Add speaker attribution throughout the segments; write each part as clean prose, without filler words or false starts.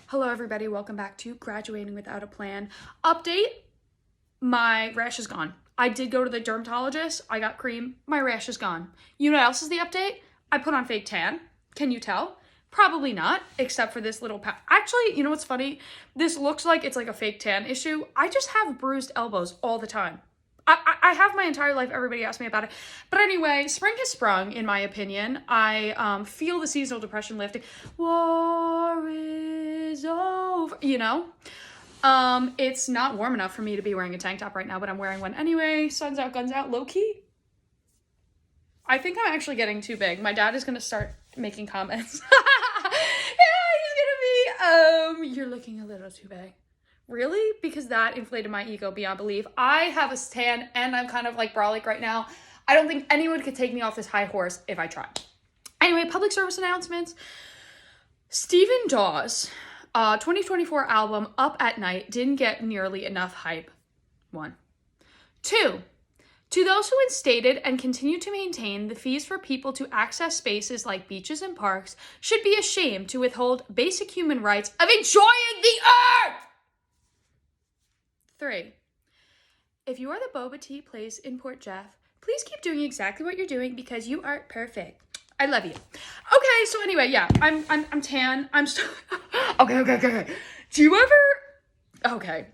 Speaker 1: Hello everybody, welcome back to Graduating Without a Plan. Update, my rash is gone. I did go to the dermatologist, I got cream, my rash is gone. You know what else is the update? I put on fake tan. Can you tell? Probably not, except for this little patch. Actually, you know what's funny? This looks like it's like a fake tan issue. I just have bruised elbows all the time. I have my entire life, everybody asks me about it. But anyway, spring has sprung, in my opinion. I feel the seasonal depression lifting. War is over, you know? It's not warm enough for me to be wearing a tank top right now, but I'm wearing one anyway. Sun's out, guns out, low-key. I think I'm actually getting too big. My dad is going to start making comments. Yeah, he's going to be, you're looking a little too big. Really? Because that inflated my ego beyond belief. I have a tan and I'm kind of like brolic right now. I don't think anyone could take me off this high horse if I tried. Anyway, public service announcements. Stephen Dawes' 2024 album, Up at Night, didn't get nearly enough hype. 1. 2. To those who instated and continue to maintain the fees for people to access spaces like beaches and parks should be ashamed to withhold basic human rights of enjoying the earth! 3. If you are the boba tea place in Port Jeff, please keep doing exactly what you're doing because you are perfect. I love you. Okay, so anyway, yeah, I'm tan. Okay. Do you ever? Okay.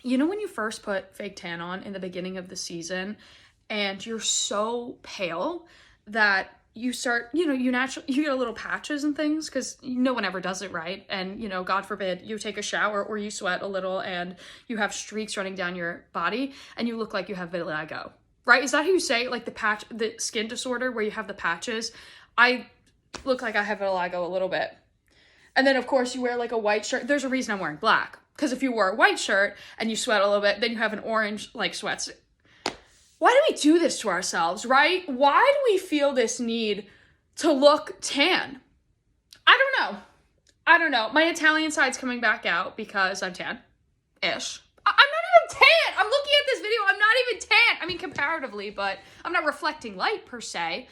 Speaker 1: You know when you first put fake tan on in the beginning of the season, and you're so pale that you start, you get a little patches and things because no one ever does it right. And, God forbid you take a shower or you sweat a little and you have streaks running down your body and you look like you have vitiligo, right? Is that how you say it? Like the skin disorder where you have the patches? I look like I have vitiligo a little bit. And then of course you wear like a white shirt. There's a reason I'm wearing black because if you wear a white shirt and you sweat a little bit, then you have an orange like sweats. Why do we do this to ourselves, right? Why do we feel this need to look tan? I don't know. My Italian side's coming back out because I'm tan-ish. I'm not even tan. I'm looking at this video. I'm not even tan. I mean, comparatively, but I'm not reflecting light per se.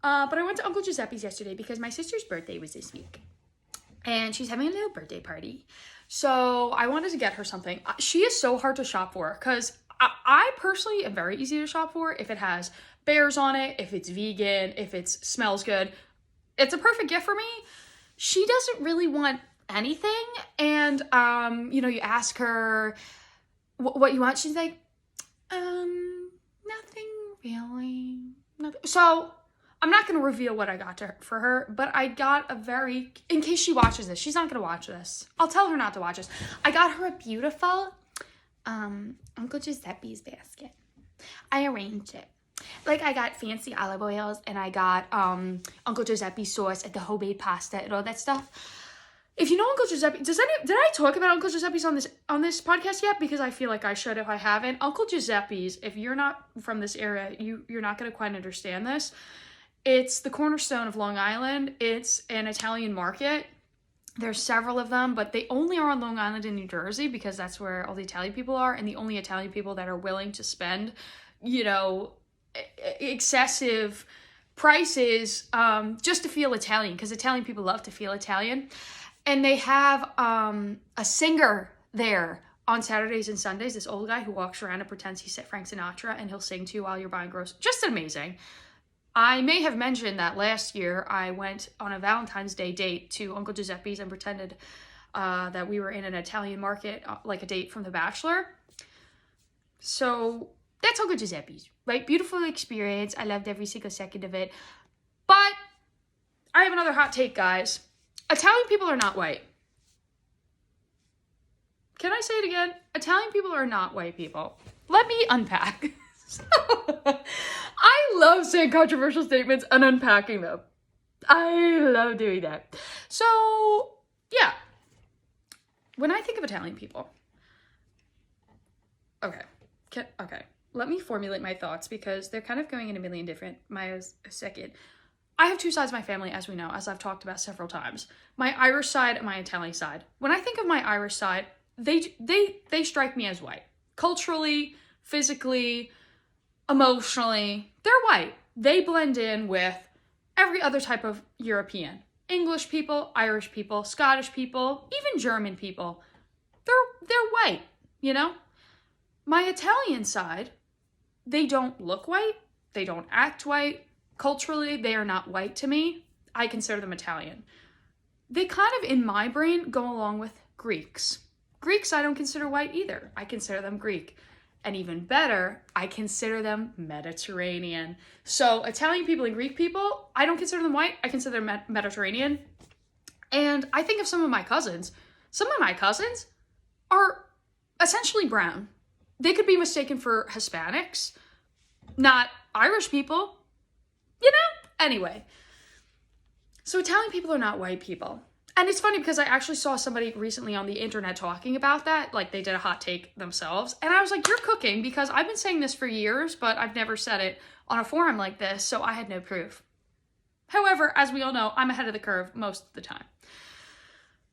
Speaker 1: But I went to Uncle Giuseppe's yesterday because my sister's birthday was this week. And she's having a little birthday party. So I wanted to get her something. She is so hard to shop for because I personally am very easy to shop for if it has bears on it, if it's vegan, if it smells good. It's a perfect gift for me. She doesn't really want anything. And, you ask her what you want. She's like, nothing really. Nothing. So I'm not going to reveal what I got for her, but I got in case she watches this, she's not going to watch this. I'll tell her not to watch this. I got her a beautiful Uncle Giuseppe's basket. I arranged it. Like I got fancy olive oils and I got Uncle Giuseppe's sauce and the homemade pasta and all that stuff. If you know Uncle Giuseppe, did I talk about Uncle Giuseppe's on this podcast yet? Because I feel like I should if I haven't. Uncle Giuseppe's, if you're not from this area, you're not going to quite understand this. It's the cornerstone of Long Island. It's an Italian market. There's several of them, but they only are on Long Island in New Jersey because that's where all the Italian people are and the only Italian people that are willing to spend, excessive prices just to feel Italian because Italian people love to feel Italian. And they have a singer there on Saturdays and Sundays, this old guy who walks around and pretends he's Frank Sinatra and he'll sing to you while you're buying groceries. Just amazing. I may have mentioned that last year I went on a Valentine's Day date to Uncle Giuseppe's and pretended that we were in an Italian market, like a date from The Bachelor. So that's Uncle Giuseppe's, right? Beautiful experience. I loved every single second of it. But I have another hot take, guys. Italian people are not white. Can I say it again? Italian people are not white people. Let me unpack. I love saying controversial statements and unpacking them. I love doing that. So, yeah. When I think of Italian people, okay. Let me formulate my thoughts because they're kind of going in a million different. A second. I have two sides of my family, as we know, as I've talked about several times. My Irish side and my Italian side. When I think of my Irish side, they strike me as white. Culturally, physically, emotionally, they're white. They blend in with every other type of European. English people, Irish people, Scottish people, even German people, they're white, you know? My Italian side, they don't look white, they don't act white. Culturally, they are not white to me. I consider them Italian. They kind of, in my brain, go along with Greeks. Greeks I don't consider white either. I consider them Greek. And even better, I consider them Mediterranean. So Italian people and Greek people, I don't consider them white. I consider them Mediterranean. And I think of some of my cousins. Some of my cousins are essentially brown. They could be mistaken for Hispanics, not Irish people. You know? Anyway. So Italian people are not white people. And it's funny because I actually saw somebody recently on the internet talking about that. Like, they did a hot take themselves. And I was like, you're cooking, because I've been saying this for years, but I've never said it on a forum like this, so I had no proof. However, as we all know, I'm ahead of the curve most of the time.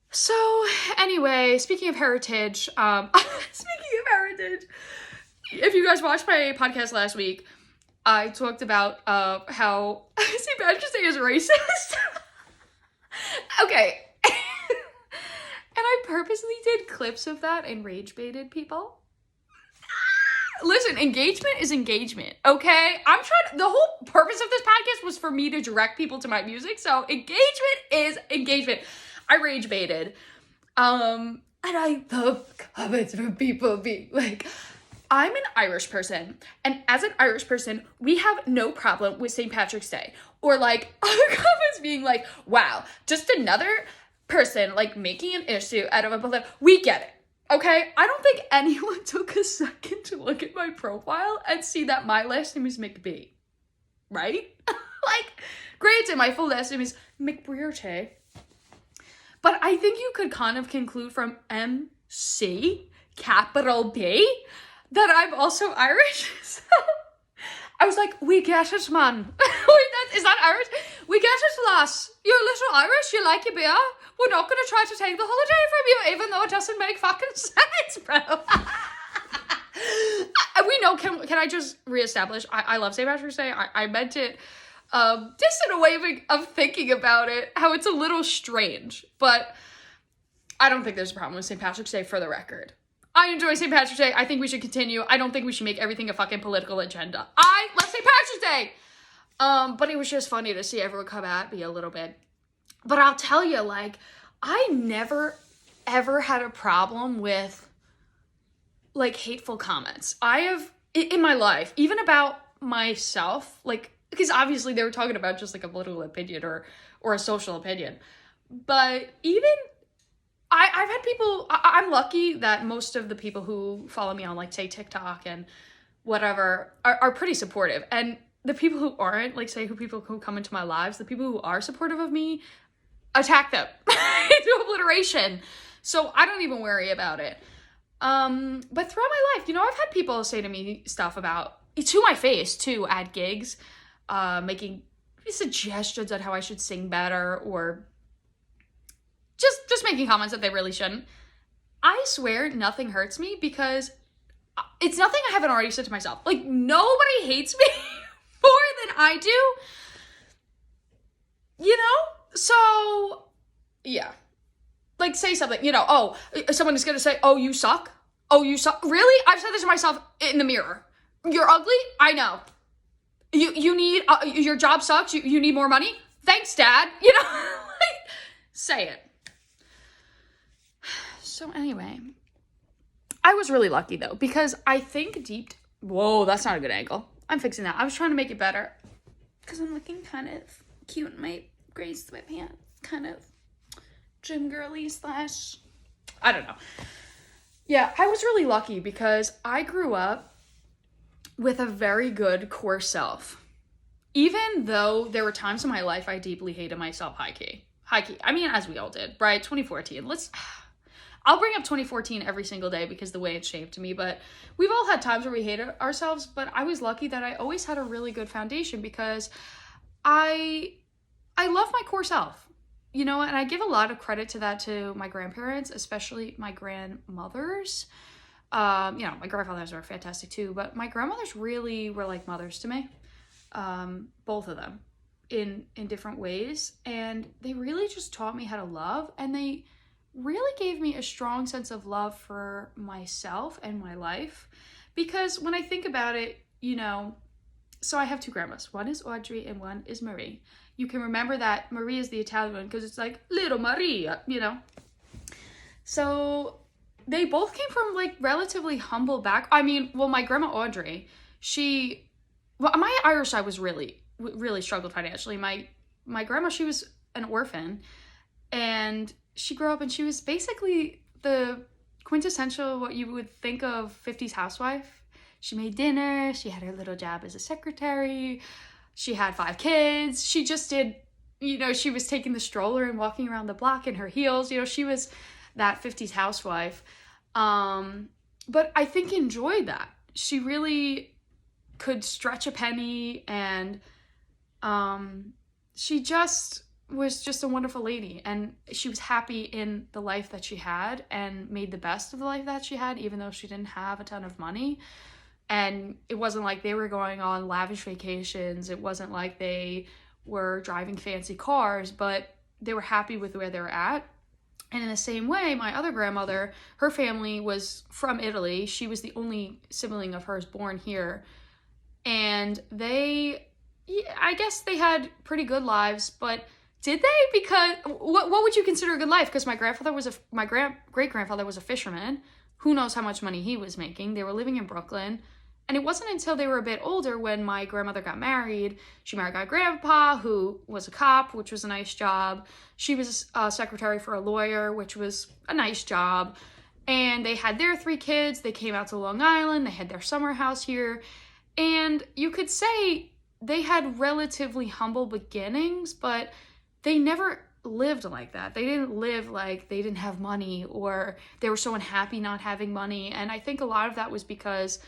Speaker 1: So, anyway, speaking of heritage, if you guys watched my podcast last week, I talked about how St. Patrick's Day is racist. Okay. And I purposely did clips of that and rage baited people. Listen, engagement is engagement, okay? The whole purpose of this podcast was for me to direct people to my music, so engagement is engagement. I rage baited. And I love comments from people being like, I'm an Irish person, and as an Irish person, we have no problem with St. Patrick's Day. Or like, other comments being like, wow, just another person like making an issue out of a political. We get it, okay? I don't think anyone took a second to look at my profile and see that my last name is McB, right? Like, granted, my full last name is McB, but I think you could kind of conclude from MC, capital B, that I'm also Irish. So I was like, we get it, man. Wait, is that Irish? We get it, lass. You're a little Irish, you like your beer. We're not going to try to take the holiday from you, even though it doesn't make fucking sense, bro. We know, can I just reestablish, I love St. Patrick's Day. I meant it just in a way of thinking about it, how it's a little strange. But I don't think there's a problem with St. Patrick's Day, for the record. I enjoy St. Patrick's Day. I think we should continue. I don't think we should make everything a fucking political agenda. I love St. Patrick's Day! But it was just funny to see everyone come at me a little bit. But I'll tell you, like, I never, ever had a problem with, like, hateful comments. I have, in my life, even about myself, like, because obviously they were talking about just, like, a political opinion or a social opinion. But even I've had people, I'm lucky that most of the people who follow me on, like, say, TikTok and whatever are pretty supportive. And the people who aren't, like, say, people who come into my lives, the people who are supportive of me, attack them into obliteration. So I don't even worry about it. But throughout my life, you know, I've had people say to me stuff about, to my face, too, at gigs, making suggestions on how I should sing better, or just making comments that they really shouldn't. I swear nothing hurts me, because it's nothing I haven't already said to myself. Like, nobody hates me more than I do. You know? So, yeah. Like, say something, you know, oh, someone is going to say, oh, you suck? Oh, you suck? Really? I've said this to myself in the mirror. You're ugly? I know. You need, your job sucks? You need more money? Thanks, Dad. You know? Like, say it. So anyway, I was really lucky, though, because I think whoa, that's not a good angle. I'm fixing that. I was trying to make it better, because I'm looking kind of cute in my gray sweatpants, kind of gym girly / I don't know. Yeah, I was really lucky because I grew up with a very good core self. Even though there were times in my life I deeply hated myself, high key. I mean, as we all did, right? 2014. I'll bring up 2014 every single day because the way it shaped me, but we've all had times where we hated ourselves, but I was lucky that I always had a really good foundation, because I love my core self, you know, and I give a lot of credit to that to my grandparents, especially my grandmothers. You know, my grandfathers were fantastic too, but my grandmothers really were like mothers to me. Both of them. in different ways, and they really just taught me how to love, and they really gave me a strong sense of love for myself and my life. Because when I think about it, you know, so I have two grandmas. One is Audrey and one is Marie. You can remember that Marie is the Italian one because it's like little Maria, you know. So they both came from like relatively humble I mean, well, my grandma Audrey, my Irish side was really struggled financially. My grandma, she was an orphan, and she grew up and she was basically the quintessential what you would think of 50s housewife. She made dinner, she had her little job as a secretary, she had 5 kids, she just did, you know, she was taking the stroller and walking around the block in her heels, you know, she was that 50s housewife. But I think enjoyed that. She really could stretch a penny, and she just was just a wonderful lady, and she was happy in the life that she had and made the best of the life that she had, even though she didn't have a ton of money. And it wasn't like they were going on lavish vacations. It wasn't like they were driving fancy cars, but they were happy with where they were at. And in the same way, my other grandmother, her family was from Italy. She was the only sibling of hers born here. And I guess they had pretty good lives, but did they? Because what would you consider a good life? Because my great-grandfather was a fisherman. Who knows how much money he was making? They were living in Brooklyn. And it wasn't until they were a bit older when my grandmother got married. She married my grandpa, who was a cop, which was a nice job. She was a secretary for a lawyer, which was a nice job. And they had their 3 kids. They came out to Long Island. They had their summer house here. And you could say they had relatively humble beginnings, but they never lived like that. They didn't live like they didn't have money or they were so unhappy not having money. And I think a lot of that was because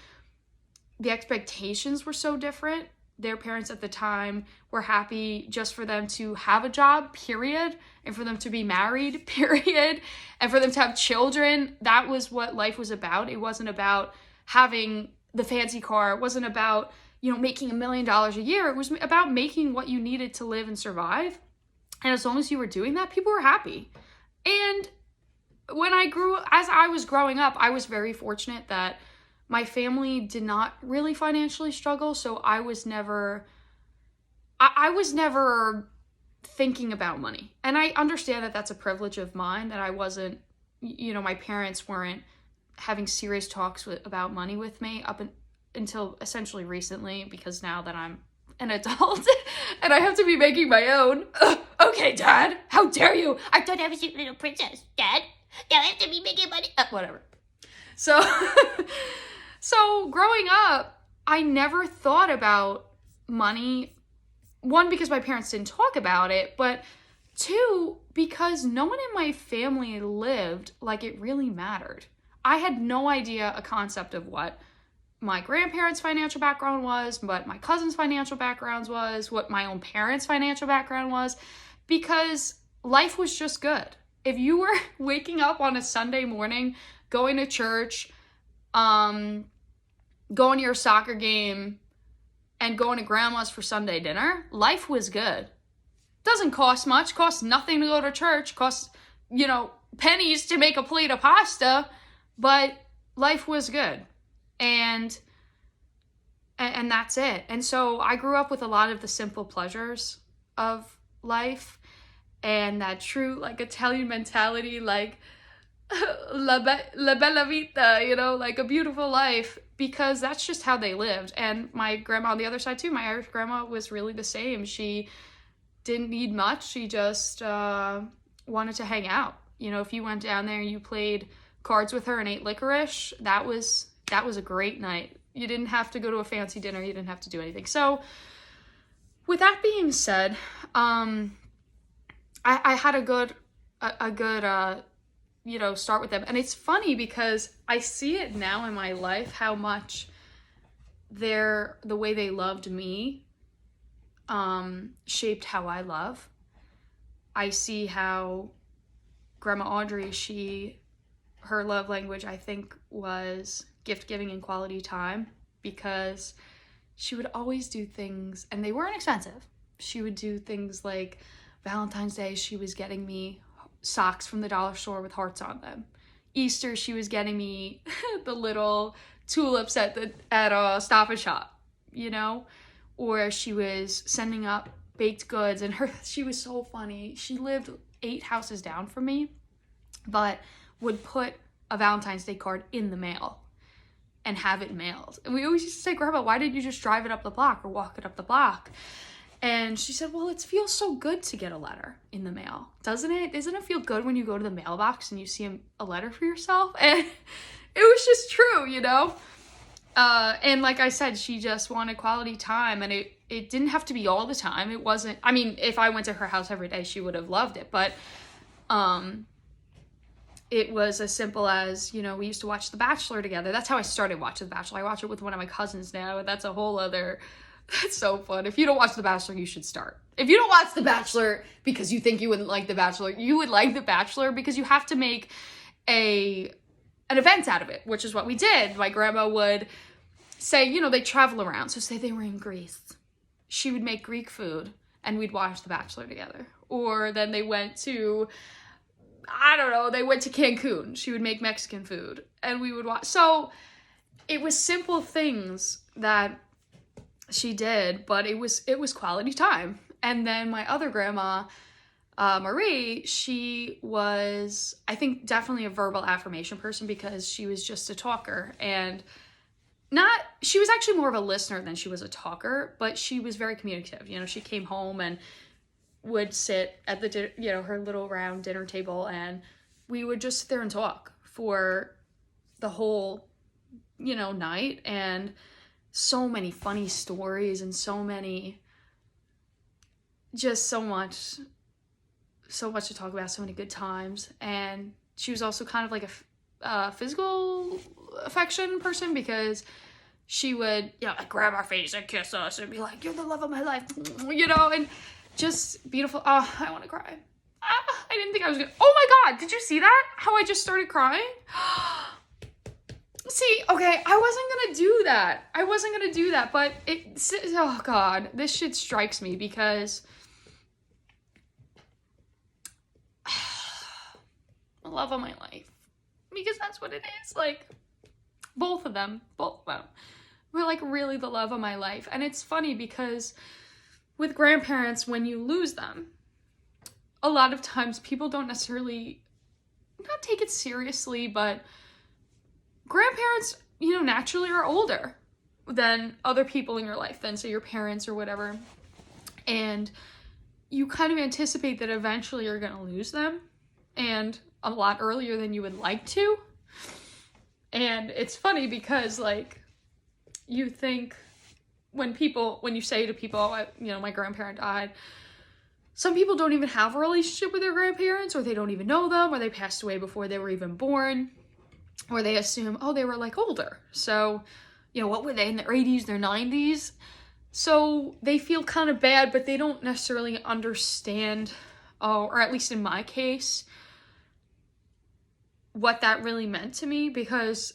Speaker 1: the expectations were so different. Their parents at the time were happy just for them to have a job, period, and for them to be married, period, and for them to have children. That was what life was about. It wasn't about having the fancy car. It wasn't about, you know, making $1 million a year. It was about making what you needed to live and survive. And as long as you were doing that, people were happy. And as I was growing up, I was very fortunate that my family did not really financially struggle, so I was never thinking about money. And I understand that that's a privilege of mine, that I wasn't, you know, my parents weren't having serious talks about money with me until essentially recently, because now that I'm an adult and I have to be making my own. Okay, Dad, how dare you? I thought I was a little princess, Dad. Now I have to be making money. Whatever. So growing up, I never thought about money. 1, because my parents didn't talk about it, but 2, because no one in my family lived like it really mattered. I had no idea a concept of what my grandparents' financial background was, what my cousins' financial backgrounds was, what my own parents' financial background was, because life was just good. If you were waking up on a Sunday morning, going to church, going to your soccer game, and going to grandma's for Sunday dinner, life was good. Doesn't cost much, costs nothing to go to church, costs, you know, pennies to make a plate of pasta, but life was good. And that's it. And so I grew up with a lot of the simple pleasures of life and that true, like, Italian mentality, like, la bella vita, you know, like a beautiful life, because that's just how they lived. And my grandma on the other side too, my Irish grandma, was really the same. She didn't need much. She just wanted to hang out. You know, if you went down there and you played cards with her and ate licorice, that was a great night. You didn't have to go to a fancy dinner. You didn't have to do anything. So with that being said, I had a good you know, start with them. And it's funny because I see it now in my life, how much the way they loved me shaped how I love. I see how Grandma Audrey, her love language, I think, was gift giving and quality time, because she would always do things, and they weren't expensive, she would do things like Valentine's Day, she was getting me socks from the dollar store with hearts on them. Easter, she was getting me the little tulips at Stop and Shop, you know? Or she was sending up baked goods, and she was so funny. She lived 8 houses down from me, but would put a Valentine's Day card in the mail and have it mailed. And we always used to say, Grandma, why didn't you just drive it up the block or walk it up the block? And she said, well, it feels so good to get a letter in the mail, doesn't it? Doesn't it feel good when you go to the mailbox and you see a letter for yourself? And it was just true, you know? And like I said, she just wanted quality time, and it didn't have to be all the time. It wasn't, I mean, if I went to her house every day, she would have loved it. But it was as simple as, you know, we used to watch The Bachelor together. That's how I started watching The Bachelor. I watch it with one of my cousins now, and that's a whole other, that's so fun. If you don't watch The Bachelor, you should start. If you don't watch The Bachelor because you think you wouldn't like The Bachelor, you would like The Bachelor because you have to make an event out of it, which is what we did. My grandma would say, you know, they travel around. So say they were in Greece. She would make Greek food and we'd watch The Bachelor together. Or then they went to, I don't know, they went to Cancun. She would make Mexican food and we would watch. So it was simple things that she did, but it was quality time. And then my other grandma, Marie, she was, I think, definitely a verbal affirmation person because she was just a talker, and she was actually more of a listener than she was a talker, but she was very communicative. You know, she came home and would sit at the, you know, her little round dinner table, and we would just sit there and talk for the whole, you know, night. And so many funny stories and so much to talk about, so many good times. And she was also kind of like a physical affection person because she would, you know, like grab our face and kiss us and be like, you're the love of my life, you know, and just beautiful. Oh, I want to cry. I didn't think I was gonna. Oh my God, did you see that? How I just started crying? See, okay, I wasn't gonna do that, but oh God, this shit strikes me because the love of my life, because that's what it is. Like, both of them were like really the love of my life. And it's funny because with grandparents, when you lose them, a lot of times people don't necessarily not take it seriously, but grandparents, you know, naturally are older than other people in your life, than say your parents or whatever. And you kind of anticipate that eventually you're going to lose them, and a lot earlier than you would like to. And it's funny because, like, you think when you say to people, oh, you know, my grandparent died, some people don't even have a relationship with their grandparents, or they don't even know them, or they passed away before they were even born, or they assume, oh, they were like older. So, you know, what were they, in their 80s, their 90s? So they feel kind of bad, but they don't necessarily understand, or at least in my case, what that really meant to me. Because,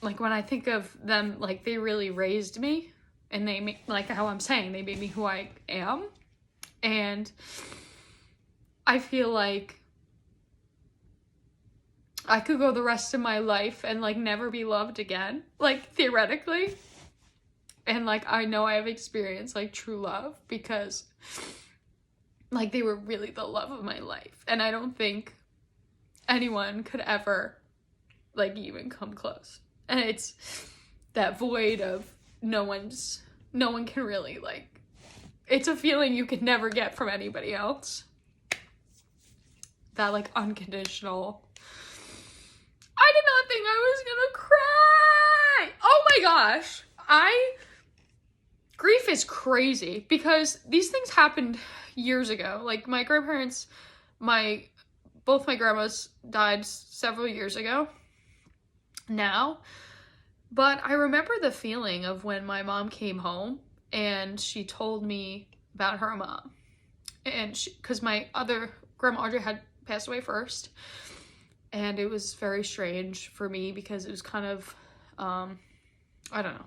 Speaker 1: like, when I think of them, like, they really raised me, and they like how I'm saying, they made me who I am. And I feel like I could go the rest of my life and, like, never be loved again, like, theoretically. And, like, I know I have experienced, like, true love because, like, they were really the love of my life. And I don't think anyone could ever, like, even come close. And it's that void of no one can really, like, it's a feeling you could never get from anybody else. That, like, unconditional. I did not think I was gonna cry. Oh my gosh. Grief is crazy because these things happened years ago. Like, my grandparents, both my grandmas died several years ago now. But I remember the feeling of when my mom came home and she told me about her mom. And because my other grandma Audrey had passed away first. And it was very strange for me because it was kind of, I don't know.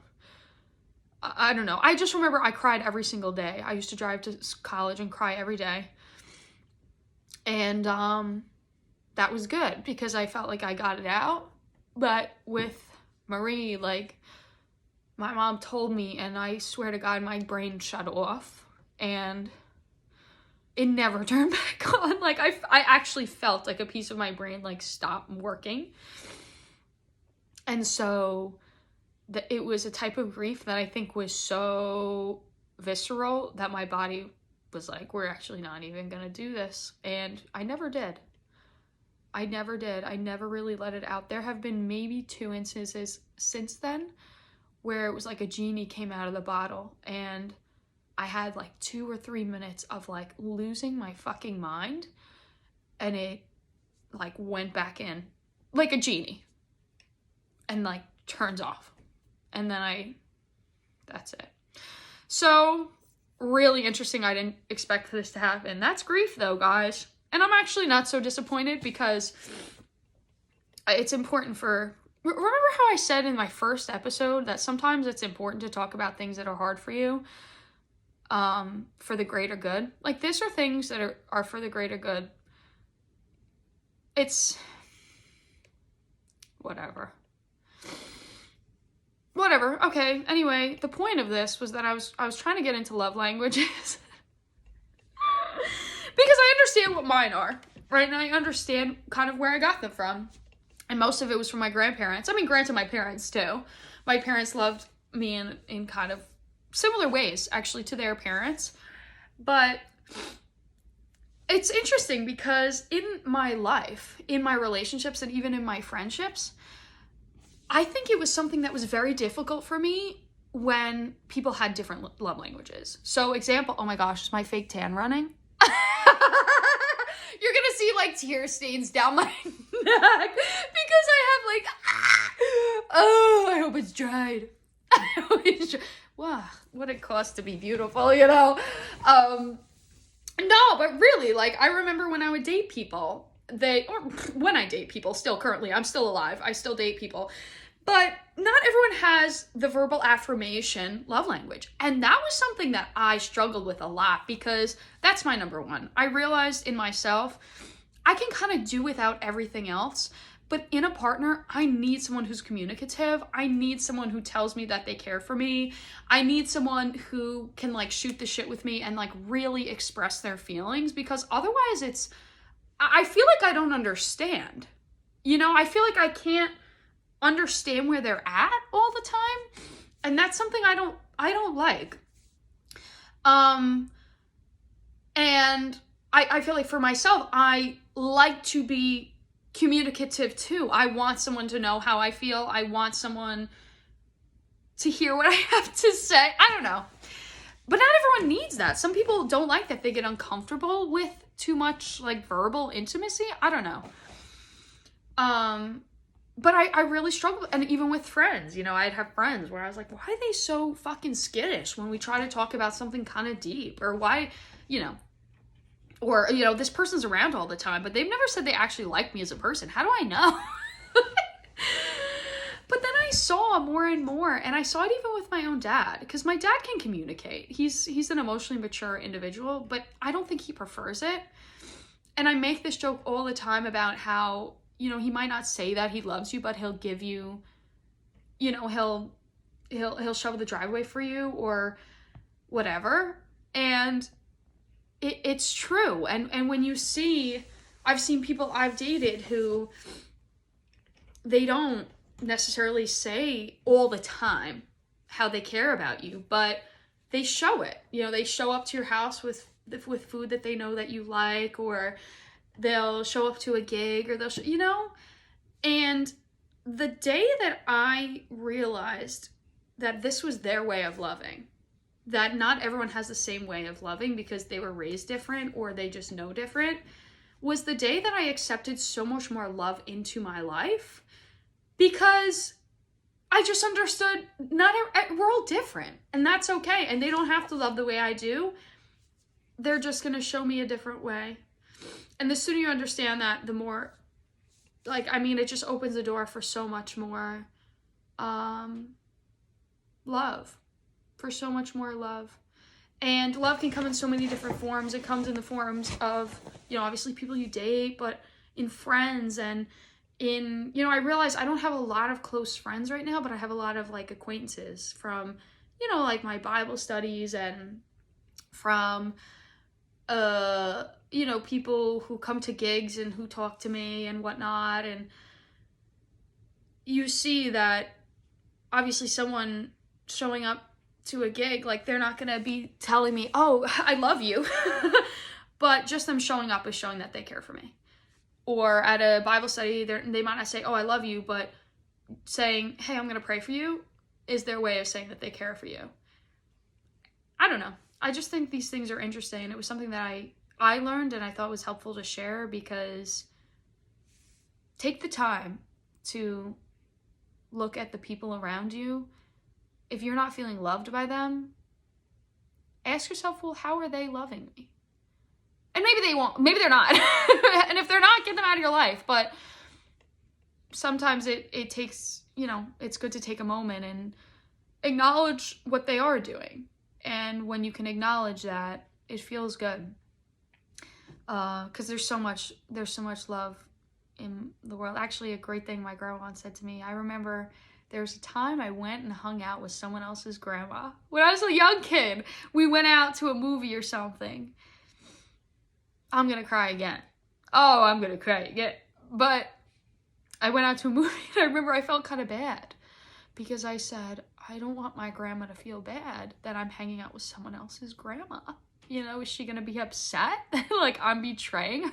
Speaker 1: I don't know. I just remember I cried every single day. I used to drive to college and cry every day. And that was good because I felt like I got it out. But with Marie, like, my mom told me, and I swear to God, my brain shut off. And it never turned back on. Like, I actually felt like a piece of my brain, like, stop working. And so it was a type of grief that I think was so visceral that my body was like, we're actually not even gonna do this. And I never did. I never really let it out. There have been maybe 2 instances since then where it was like a genie came out of the bottle, and I had like 2 or 3 minutes of like losing my fucking mind, and it like went back in like a genie and like turns off. And then that's it. So really interesting. I didn't expect this to happen. That's grief though, guys. And I'm actually not so disappointed because it's important remember how I said in my first episode that sometimes it's important to talk about things that are hard for you for the greater good? Like, these are things that are for the greater good. It's whatever. Okay. Anyway, the point of this was that I was trying to get into love languages because I understand what mine are, right? And I understand kind of where I got them from. And most of it was from my grandparents. I mean, granted, my parents too. My parents loved me in kind of similar ways, actually, to their parents. But it's interesting because in my life, in my relationships, and even in my friendships, I think it was something that was very difficult for me when people had different love languages. So, example, oh my gosh, is my fake tan running? You're gonna see like tear stains down my neck because I have like, oh, I hope it's dried. Wow, what it costs to be beautiful, you know? No, but really, like, I remember when I would date people, when I date people, still currently, I'm still alive, I still date people, but not everyone has the verbal affirmation love language. And that was something that I struggled with a lot because that's my number one. I realized in myself, I can kind of do without everything else, but in a partner, I need someone who's communicative. I need someone who tells me that they care for me. I need someone who can like shoot the shit with me and like really express their feelings, because otherwise I feel like I don't understand. You know, I feel like I can't understand where they're at all the time, and that's something I don't like. And I feel like for myself, I like to be communicative too. I want someone to know how I feel. I want someone to hear what I have to say. I don't know. But not everyone needs that. Some people don't like that. They get uncomfortable with too much like verbal intimacy. I don't know. But I really struggle. And even with friends, you know, I'd have friends where I was like, why are they so fucking skittish when we try to talk about something kind of deep? Or why, you know, or, you know, this person's around all the time, but they've never said they actually like me as a person. How do I know? But then I saw more and more, and I saw it even with my own dad, because my dad can communicate. He's an emotionally mature individual, but I don't think he prefers it. And I make this joke all the time about how, you know, he might not say that he loves you, but he'll give you, you know, he'll shovel the driveway for you or whatever. And it's true. And when you see, I've seen people I've dated who they don't necessarily say all the time how they care about you, but they show it. You know, they show up to your house with food that they know that you like, or they'll show up to a gig, or you know. And the day that I realized that this was their way of loving, that not everyone has the same way of loving because they were raised different or they just know different, was the day that I accepted so much more love into my life, because I just understood we're all different, and that's okay. And they don't have to love the way I do. They're just going to show me a different way. And the sooner you understand that, the more, like, I mean, it just opens the door for so much more love. for so much more love. And love can come in so many different forms. It comes in the forms of, you know, obviously people you date, but in friends and in, you know, I realize I don't have a lot of close friends right now, but I have a lot of like acquaintances from, you know, like my Bible studies and from, you know, people who come to gigs and who talk to me and whatnot. And you see that obviously someone showing up to a gig, like they're not gonna be telling me, oh, I love you. But just them showing up is showing that they care for me. Or at a Bible study, they might not say, oh, I love you, but saying, hey, I'm gonna pray for you is their way of saying that they care for you. I don't know. I just think these things are interesting. And it was something that I learned and I thought was helpful to share, because take the time to look at the people around you. If you're not feeling loved by them, ask yourself, well, how are they loving me? And maybe they won't, maybe they're not. And if they're not, get them out of your life. But sometimes it takes, you know, it's good to take a moment and acknowledge what they are doing. And when you can acknowledge that, it feels good. Because there's so much love in the world. Actually, a great thing my grandma said to me, I remember there was a time I went and hung out with someone else's grandma. When I was a young kid, we went out to a movie or something. I'm gonna cry again. Oh, I'm gonna cry again. But I went out to a movie and I remember I felt kind of bad because I said, I don't want my grandma to feel bad that I'm hanging out with someone else's grandma. You know, is she gonna be upset? Like I'm betraying her?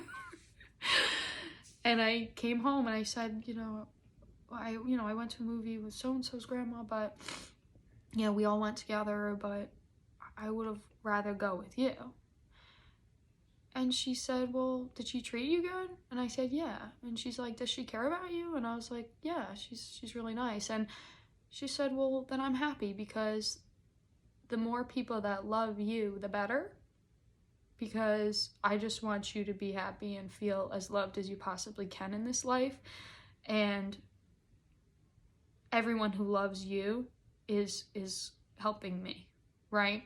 Speaker 1: And I came home and I said, I went to a movie with so-and-so's grandma, but, you know, we all went together, but I would have rather go with you. And she said, well, did she treat you good? And I said, yeah. And she's like, does she care about you? And I was like, yeah, she's really nice. And she said, well, then I'm happy, because the more people that love you, the better. Because I just want you to be happy and feel as loved as you possibly can in this life. And everyone who loves you is helping me, right?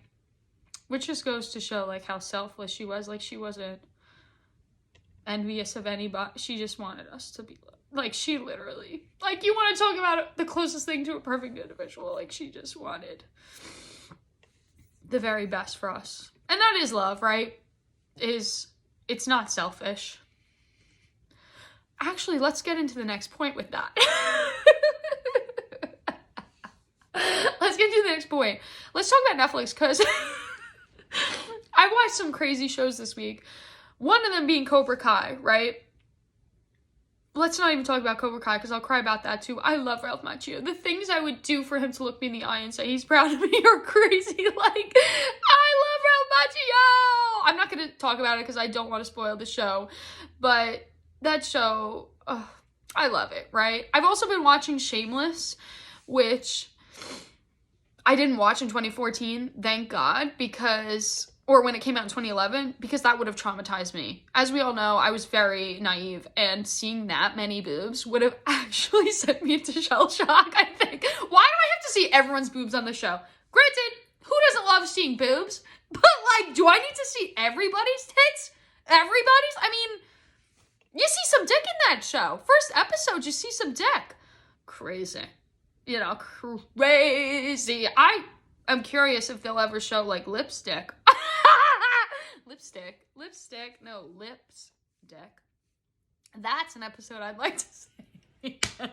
Speaker 1: Which just goes to show like how selfless she was. Like she wasn't envious of anybody. She just wanted us to be loved. Like she literally, like you want to talk about the closest thing to a perfect individual. Like she just wanted the very best for us. And that is love, right? It's not selfish. Actually, let's get into the next point with that. Let's get to the next point. Let's talk about Netflix, because I watched some crazy shows this week. One of them being Cobra Kai, right? Let's not even talk about Cobra Kai, because I'll cry about that too. I love Ralph Macchio. The things I would do for him to look me in the eye and say he's proud of me are crazy. Like, I love Ralph Macchio! I'm not going to talk about it because I don't want to spoil the show. But that show, I love it, right? I've also been watching Shameless, which I didn't watch in 2014, thank God, or when it came out in 2011, because that would have traumatized me. As we all know, I was very naive, and seeing that many boobs would have actually sent me into shell shock, I think. Why do I have to see everyone's boobs on the show? Granted, who doesn't love seeing boobs? But, like, do I need to see everybody's tits? Everybody's? I mean, you see some dick in that show. First episode, you see some dick. Crazy. You know, crazy. I'm curious if they'll ever show, like, lipstick. Lipstick. No, lips. Dick. That's an episode I'd like to see. I'm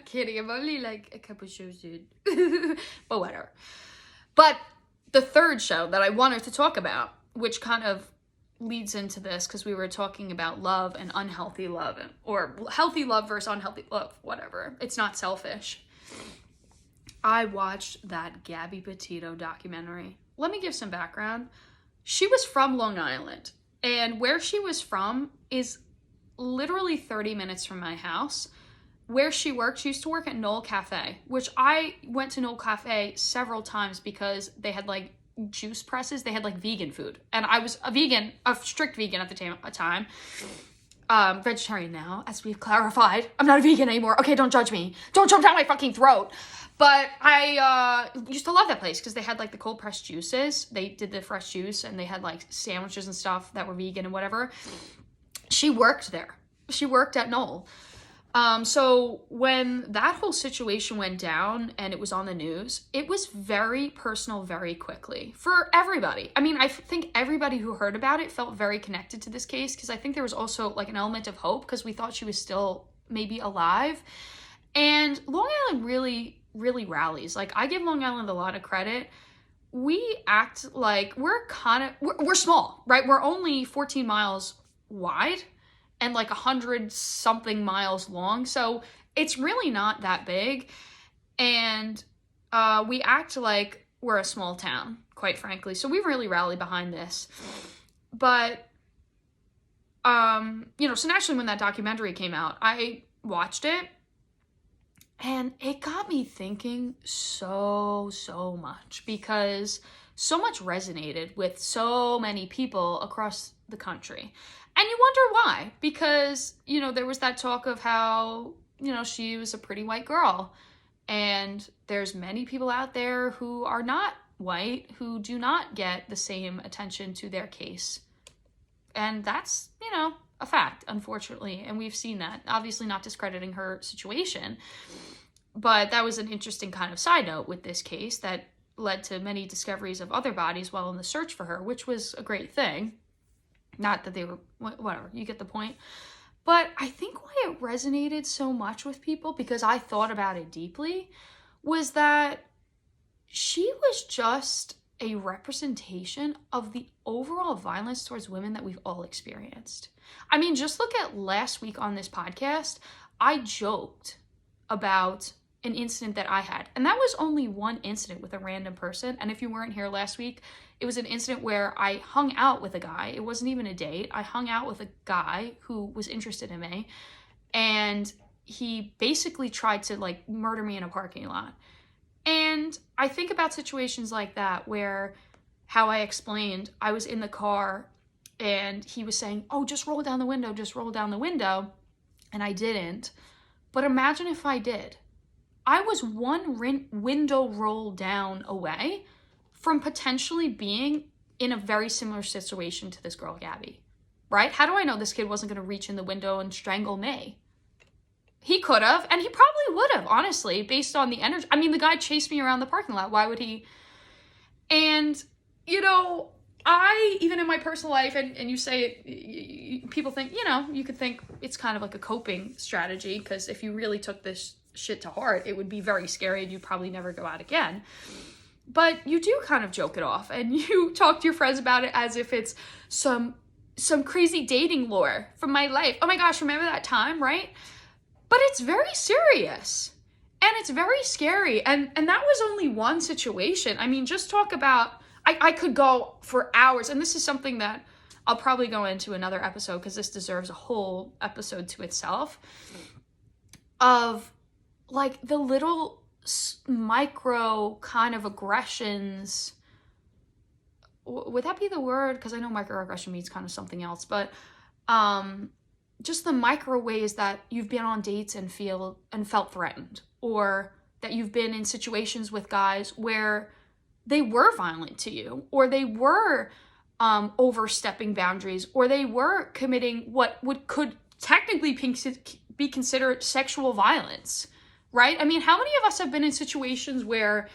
Speaker 1: kidding. I'm only, like, a couple shows in. But whatever. But the third show that I wanted to talk about, which kind of leads into this, because we were talking about love and unhealthy love, or healthy love versus unhealthy love, whatever. It's not selfish. I watched that Gabby Petito documentary. Let me give some background. She was from Long Island, and where she was from is literally 30 minutes from my house. Where she worked, she used to work at Knoll Cafe, which I went to Knoll Cafe several times because they had like juice presses. They had like vegan food, and I was a strict vegan at the time. vegetarian now, as we've clarified. I'm not a vegan anymore. Okay, don't judge me. Don't jump down my fucking throat. But I used to love that place because they had like the cold pressed juices. They did the fresh juice and they had like sandwiches and stuff that were vegan and whatever. She worked there. She worked at Knoll. So when that whole situation went down and it was on the news, it was very personal very quickly for everybody. I mean, I think everybody who heard about it felt very connected to this case because I think there was also like an element of hope because we thought she was still maybe alive. And Long Island really, really rallies. Like, I give Long Island a lot of credit. We act like we're small, right? We're only 14 miles wide and like 100 something miles long. So it's really not that big. And we act like we're a small town, quite frankly. So we really rally behind this. But, so naturally when that documentary came out, I watched it and it got me thinking so much because so much resonated with so many people across the country. And you wonder why, because, there was that talk of how, she was a pretty white girl. And there's many people out there who are not white, who do not get the same attention to their case. And that's, a fact, unfortunately. And we've seen that, obviously not discrediting her situation. But that was an interesting kind of side note with this case that led to many discoveries of other bodies while in the search for her, which was a great thing. Not that they were, whatever, you get the point. But I think why it resonated so much with people, because I thought about it deeply, was that she was just a representation of the overall violence towards women that we've all experienced. I mean, just look at last week on this podcast. I joked about an incident that I had. And that was only one incident with a random person. And if you weren't here last week, it was an incident where I hung out with a guy. It wasn't even a date. I hung out with a guy who was interested in me. And he basically tried to like murder me in a parking lot. And I think about situations like that where, how I explained, I was in the car and he was saying, oh, just roll down the window, just roll down the window. And I didn't. But imagine if I did. I was one window roll down away from potentially being in a very similar situation to this girl, Gabby, right? How do I know this kid wasn't going to reach in the window and strangle me? He could have, and he probably would have, honestly, based on the energy. I mean, the guy chased me around the parking lot. Why would he? And, I, even in my personal life, and you say it, people think, you could think it's kind of like a coping strategy, because if you really took this shit to heart, it would be very scary and you'd probably never go out again. But you do kind of joke it off and you talk to your friends about it as if it's some crazy dating lore from my life. Oh my gosh, remember that time, right? But it's very serious and it's very scary. And that was only one situation. I mean, just talk about, I could go for hours, and this is something that I'll probably go into another episode because this deserves a whole episode to itself, of like the little micro kind of aggressions. Would that be the word? Because I know microaggression means kind of something else, but just the micro ways that you've been on dates and felt threatened, or that you've been in situations with guys where they were violent to you, or they were overstepping boundaries, or they were committing what could technically be considered sexual violence, right? I mean, how many of us have been in situations where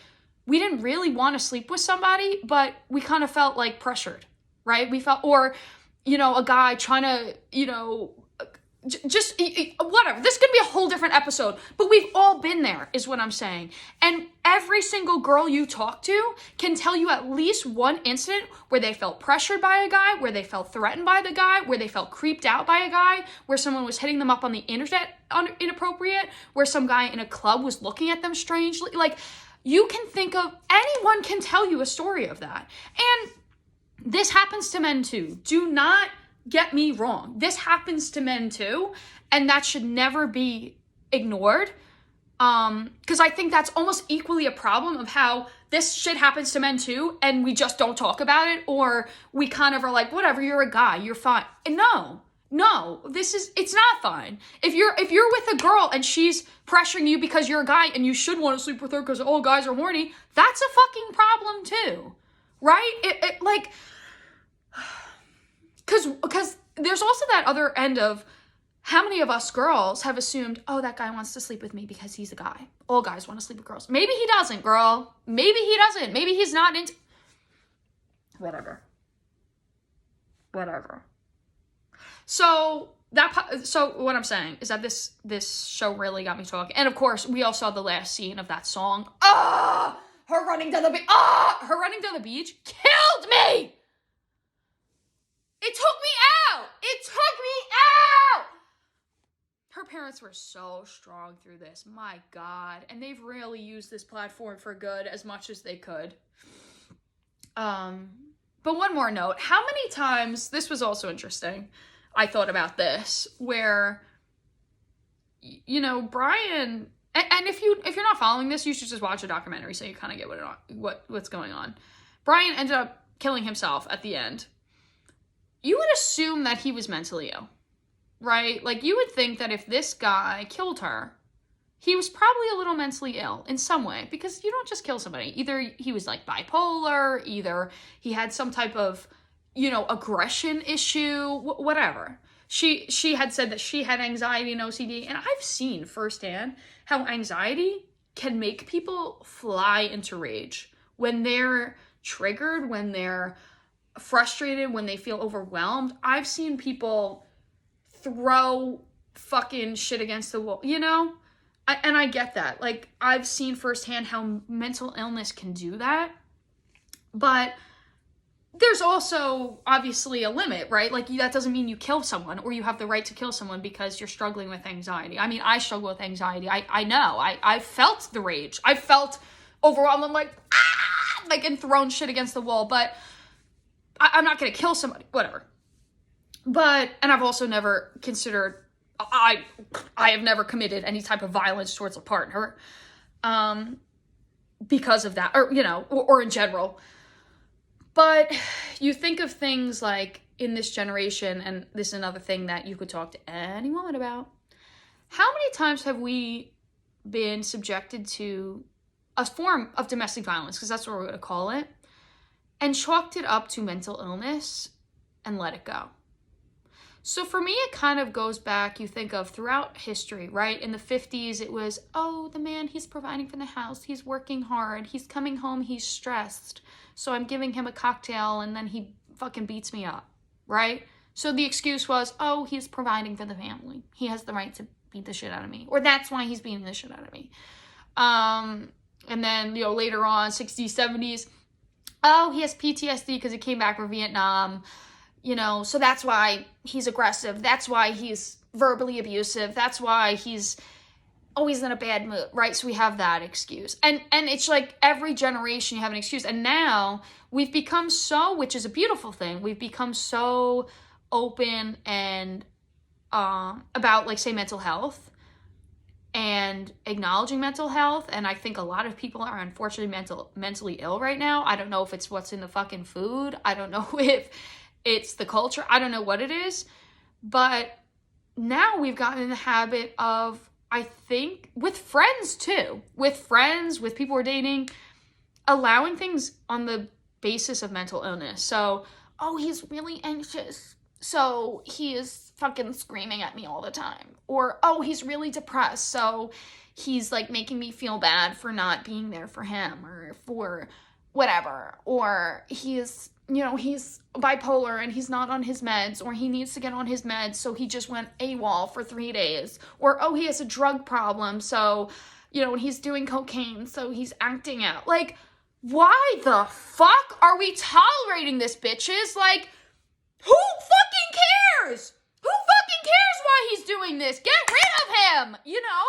Speaker 1: we didn't really want to sleep with somebody, but we kind of felt like pressured, right? We felt, or, a guy trying to, just whatever. This could be a whole different episode, but we've all been there is what I'm saying. And every single girl you talk to can tell you at least one incident where they felt pressured by a guy, where they felt threatened by the guy, where they felt creeped out by a guy, where someone was hitting them up on the internet inappropriate, where some guy in a club was looking at them strangely. Like, you can think of, anyone can tell you a story of that. And this happens to men too. Do not get me wrong. This happens to men too, and that should never be ignored. Because I think that's almost equally a problem of how this shit happens to men too, and we just don't talk about it, or we kind of are like, whatever, you're a guy, you're fine. And no, No, it's not fine. If you're with a girl and she's pressuring you because you're a guy and you should want to sleep with her because all guys are horny, that's a fucking problem too. Right? It like, because there's also that other end of how many of us girls have assumed, oh, that guy wants to sleep with me because he's a guy. All guys want to sleep with girls. Maybe he doesn't, girl. Maybe he doesn't. Maybe he's not into... Whatever. So what I'm saying is that this show really got me talking. And of course, we all saw the last scene of that song. Her running down the beach killed me. It took me out. Her parents were so strong through this. My God. And they've really used this platform for good as much as they could. But one more note. How many times, this was also interesting, I thought about this, where, you know, Brian, and if you're not following this, you should just watch a documentary so you kind of get what's going on. Brian ended up killing himself at the end. You would assume that he was mentally ill, right? Like, you would think that if this guy killed her, he was probably a little mentally ill in some way, because you don't just kill somebody. Either he was like bipolar, either he had some type of, you know, aggression issue, whatever. She had said that she had anxiety and OCD, and I've seen firsthand how anxiety can make people fly into rage when they're triggered, when they're frustrated, when they feel overwhelmed. I've seen people throw fucking shit against the wall, you know? And I get that. Like, I've seen firsthand how mental illness can do that. But there's also obviously a limit, right? Like, that doesn't mean you kill someone or you have the right to kill someone because you're struggling with anxiety. I mean, I struggle with anxiety. I know. I felt the rage. I felt overwhelmed. I'm like, and thrown shit against the wall. But I'm not going to kill somebody. Whatever. But, and I've also never considered... I have never committed any type of violence towards a partner because of that, or, you know, or in general. But you think of things like in this generation, and this is another thing that you could talk to any woman about. How many times have we been subjected to a form of domestic violence, because that's what we're going to call it, and chalked it up to mental illness and let it go? So for me, it kind of goes back, you think of throughout history, right? In the 50s, it was, oh, the man, he's providing for the house. He's working hard. He's coming home. He's stressed. So I'm giving him a cocktail and then he fucking beats me up, right? So the excuse was, oh, he's providing for the family. He has the right to beat the shit out of me. Or that's why he's beating the shit out of me. And then, you know, later on, 60s, 70s, oh, he has PTSD because he came back from Vietnam. You know, so that's why he's aggressive. That's why he's verbally abusive. That's why he's always in a bad mood, right? So we have that excuse. And it's like every generation you have an excuse. And now we've become so, which is a beautiful thing, we've become so open and about, like, say, mental health and acknowledging mental health. And I think a lot of people are unfortunately mentally ill right now. I don't know if it's what's in the fucking food. I don't know if it's the culture. I don't know what it is. But now we've gotten in the habit of, I think, with friends too, with people we're dating, allowing things on the basis of mental illness. So, oh, he's really anxious, so he is fucking screaming at me all the time. Or, oh, he's really depressed, so he's like making me feel bad for not being there for him or for whatever. Or he's, you know, he's bipolar and he's not on his meds, or he needs to get on his meds, so he just went AWOL for 3 days. Or, oh, he has a drug problem, so, you know, he's doing cocaine, so he's acting out. Like, why the fuck are we tolerating this, bitches? Like, who fucking cares? Who fucking cares why he's doing this? Get rid of him, you know?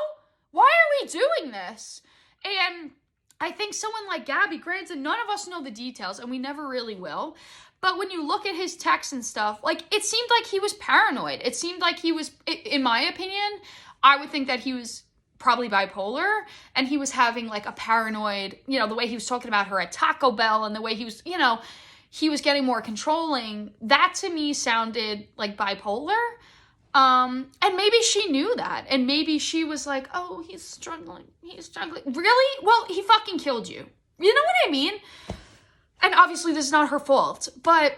Speaker 1: Why are we doing this? And I think someone like Gabby, granted, none of us know the details, and we never really will, but when you look at his texts and stuff, like, it seemed like he was paranoid. It seemed like he was, in my opinion, I would think that he was probably bipolar, and he was having, like, a paranoid, you know, the way he was talking about her at Taco Bell, and the way he was, you know, he was getting more controlling. That, to me, sounded like bipolar. And maybe she knew that. And maybe she was like, oh, he's struggling. Really? Well, he fucking killed you. You know what I mean? And obviously this is not her fault. But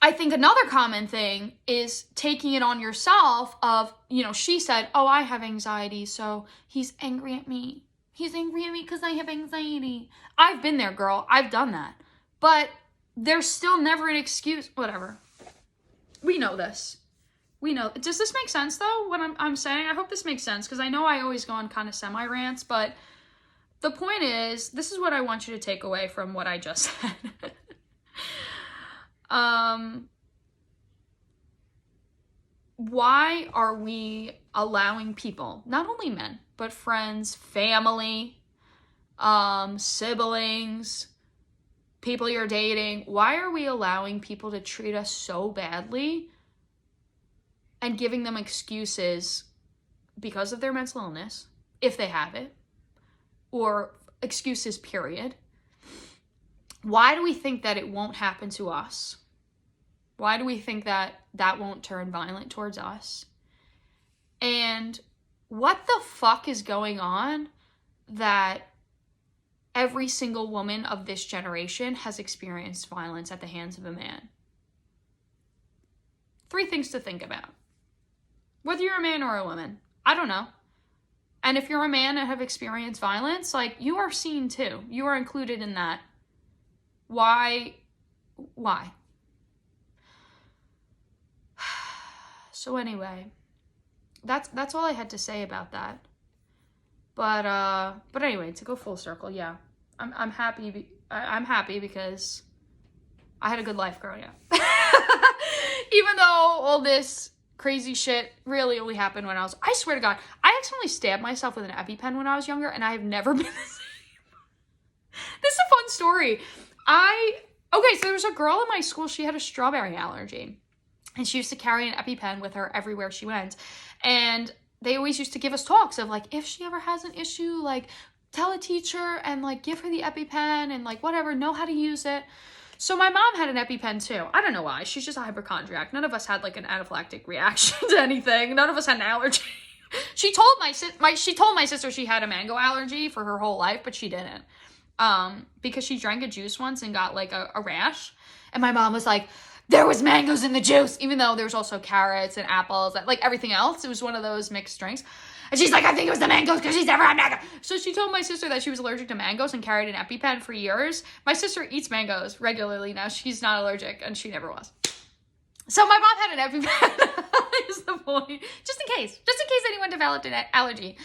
Speaker 1: I think another common thing is taking it on yourself of, she said, oh, I have anxiety, so he's angry at me. He's angry at me because I have anxiety. I've been there, girl. I've done that. But there's still never an excuse. Whatever. We know this. We know. Does this make sense, though, what I'm saying? I hope this makes sense, because I know I always go on kind of semi-rants, but the point is, this is what I want you to take away from what I just said. Why are we allowing people, not only men, but friends, family, siblings, people you're dating, why are we allowing people to treat us so badly and giving them excuses because of their mental illness, if they have it, or excuses, period? Why do we think that it won't happen to us? Why do we think that that won't turn violent towards us? And what the fuck is going on that every single woman of this generation has experienced violence at the hands of a man? 3 things to think about. Whether you're a man or a woman, I don't know. And if you're a man and have experienced violence, like, you are seen too. You are included in that. Why? So anyway, that's all I had to say about that. But anyway, to go full circle, yeah, I'm happy. I'm happy because I had a good life growing up. Even though all this crazy shit really only happened when I swear to God, I accidentally stabbed myself with an EpiPen when I was younger, and I have never been the same. This is a fun story. Okay, so there was a girl in my school, she had a strawberry allergy. And she used to carry an EpiPen with her everywhere she went. And they always used to give us talks of, like, if she ever has an issue, like, tell a teacher and, like, give her the EpiPen and, like, whatever, know how to use it. So my mom had an EpiPen too. I don't know why. She's just a hypochondriac. None of us had, like, an anaphylactic reaction to anything. None of us had an allergy. She told my sister she had a mango allergy for her whole life, but she didn't. Because she drank a juice once and got, like, a rash. And my mom was like, there was mangoes in the juice, even though there's also carrots and apples, like everything else. It was one of those mixed drinks. And she's like, I think it was the mangoes because she's never had mango. So she told my sister that she was allergic to mangoes and carried an EpiPen for years. My sister eats mangoes regularly now. She's not allergic, and she never was. So my mom had an EpiPen, is the point. Just in case anyone developed an allergy.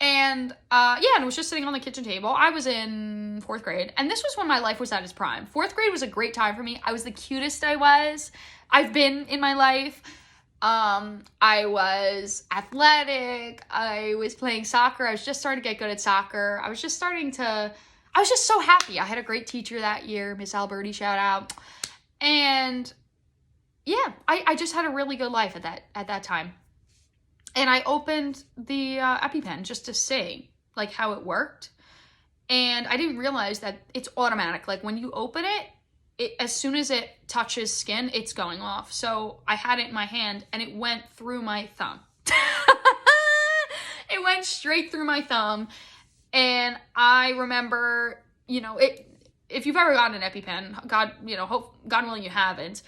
Speaker 1: And and it was just sitting on the kitchen table. I was in 4th grade, and this was when my life was at its prime. 4th grade was a great time for me. I was the cutest I've been in my life. I was athletic. I was playing soccer. I was just starting to get good at soccer. I was just so happy. I had a great teacher that year, Miss Alberti, shout out. And yeah, I just had a really good life at that time. And I opened the EpiPen just to see, like, how it worked. And I didn't realize that it's automatic. Like, when you open it, as soon as it touches skin, it's going off. So I had it in my hand, and it went through my thumb. It went straight through my thumb. And I remember, if you've ever gotten an EpiPen, God willing you haven't,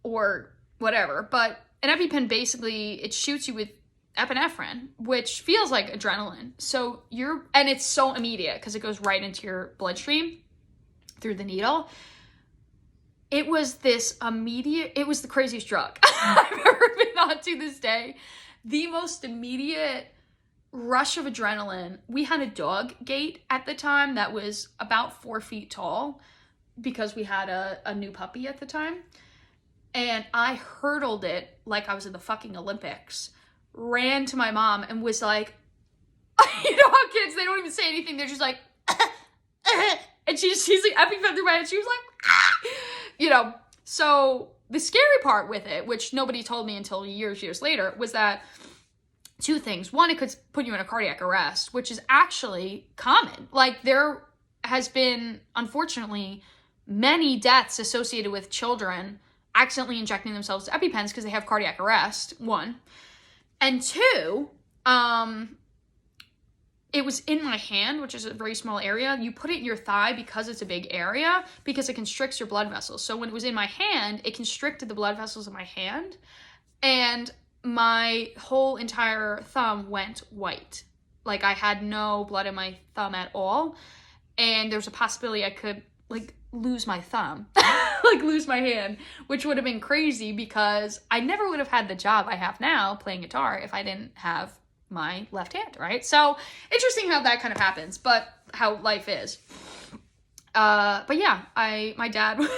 Speaker 1: or whatever. But an EpiPen, basically, it shoots you with epinephrine, which feels like adrenaline. So and it's so immediate because it goes right into your bloodstream through the needle. It was it was the craziest drug I've ever been on to this day. The most immediate rush of adrenaline. We had a dog gate at the time that was about 4 feet tall because we had a new puppy at the time. And I hurdled it like I was in the fucking Olympics. Ran to my mom and was like, you know how kids, they don't even say anything. They're just like, and she's like, EpiPen through my head. She was like, So the scary part with it, which nobody told me until years later, was that 2 things. One, it could put you in a cardiac arrest, which is actually common. Like, there has been, unfortunately, many deaths associated with children accidentally injecting themselves with EpiPens because they have cardiac arrest, one. And two, it was in my hand, which is a very small area. You put it in your thigh because it's a big area, because it constricts your blood vessels. So when it was in my hand, it constricted the blood vessels in my hand, and my whole entire thumb went white. Like, I had no blood in my thumb at all, and there's a possibility I could, like, lose my thumb, like, lose my hand, which would have been crazy because I never would have had the job I have now playing guitar if I didn't have my left hand, right? So interesting how that kind of happens, but how life is. But yeah, my dad, he's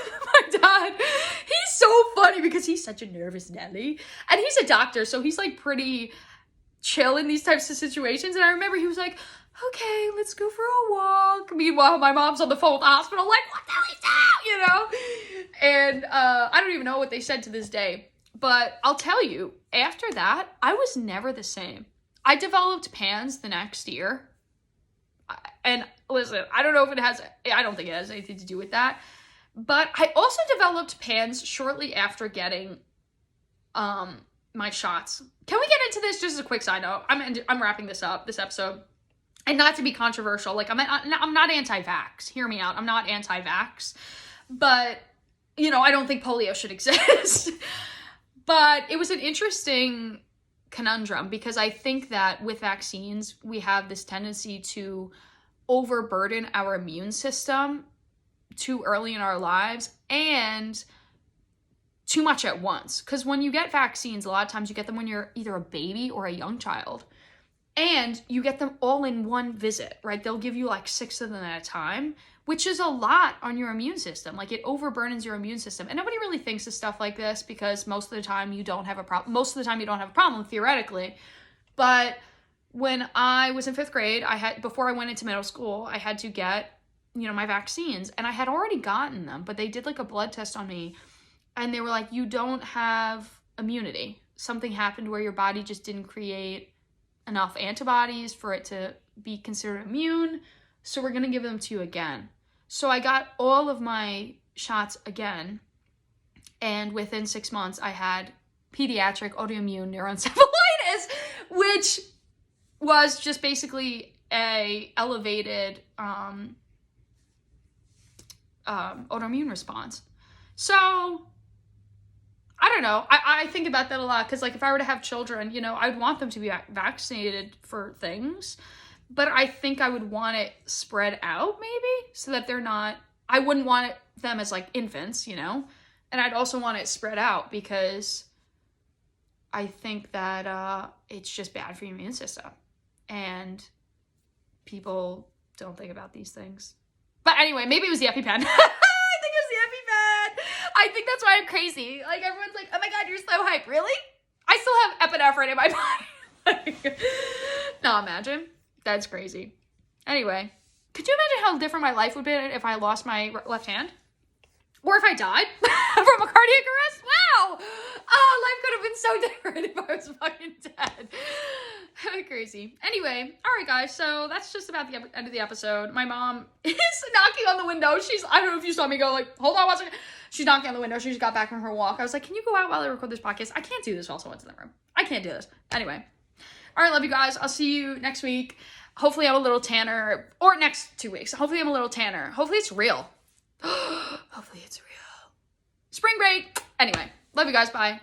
Speaker 1: so funny because he's such a nervous Nelly, and he's a doctor, so he's like pretty chill in these types of situations. And I remember he was like, okay, let's go for a walk. Meanwhile, my mom's on the phone with the hospital, like, what the hell is that? You know? And I don't even know what they said to this day. But I'll tell you, after that, I was never the same. I developed PANS the next year. And listen, I don't know if it has, I don't think it has anything to do with that. But I also developed PANS shortly after getting my shots. Can we get into this? Just as a quick side note. I'm wrapping this up, this episode. And not to be controversial, like, I'm not anti-vax. Hear me out. I'm not anti-vax. But, you know, I don't think polio should exist. But it was an interesting conundrum because I think that with vaccines, we have this tendency to overburden our immune system too early in our lives and too much at once. Because when you get vaccines, a lot of times you get them when you're either a baby or a young child. And you get them all in one visit, right? They'll give you like 6 of them at a time, which is a lot on your immune system. Like, it overburdens your immune system. And nobody really thinks of stuff like this because most of the time you don't have a problem. Most of the time you don't have a problem, theoretically. But when I was in 5th grade, before I went into middle school, I had to get, you know, my vaccines. And I had already gotten them, but they did like a blood test on me. And they were like, you don't have immunity. Something happened where your body just didn't create enough antibodies for it to be considered immune, so we're going to give them to you again. So I got all of my shots again, and within 6 months I had pediatric autoimmune neuroencephalitis, which was just basically a elevated autoimmune response. So I don't know. I think about that a lot because, like, if I were to have children, you know, I'd want them to be vaccinated for things, but I think I would want it spread out maybe so that they're not, I wouldn't want them as like infants, you know, and I'd also want it spread out because I think that it's just bad for your immune system and people don't think about these things. But anyway, maybe it was the EpiPen. I think that's why I'm crazy. Like, everyone's like, oh my God, you're so hype. Really? I still have epinephrine in my body. No, imagine. That's crazy. Anyway, could you imagine how different my life would be if I lost my left hand? Or if I died from a cardiac arrest? Wow. Oh, life could have been so different if I was fucking dead. Crazy. Anyway, all right, guys. So that's just about the end of the episode. My mom is knocking on the window. I don't know if you saw me go, like, hold on one second. She's knocking on the window. She just got back from her walk. I was like, can you go out while I record this podcast? I can't do this while someone's in the room. I can't do this. Anyway. All right, love you guys. I'll see you next week. Hopefully I'm a little tanner. Or next 2 weeks. Hopefully I'm a little tanner. Hopefully it's real. Hopefully it's real. Spring break. Anyway, love you guys. Bye.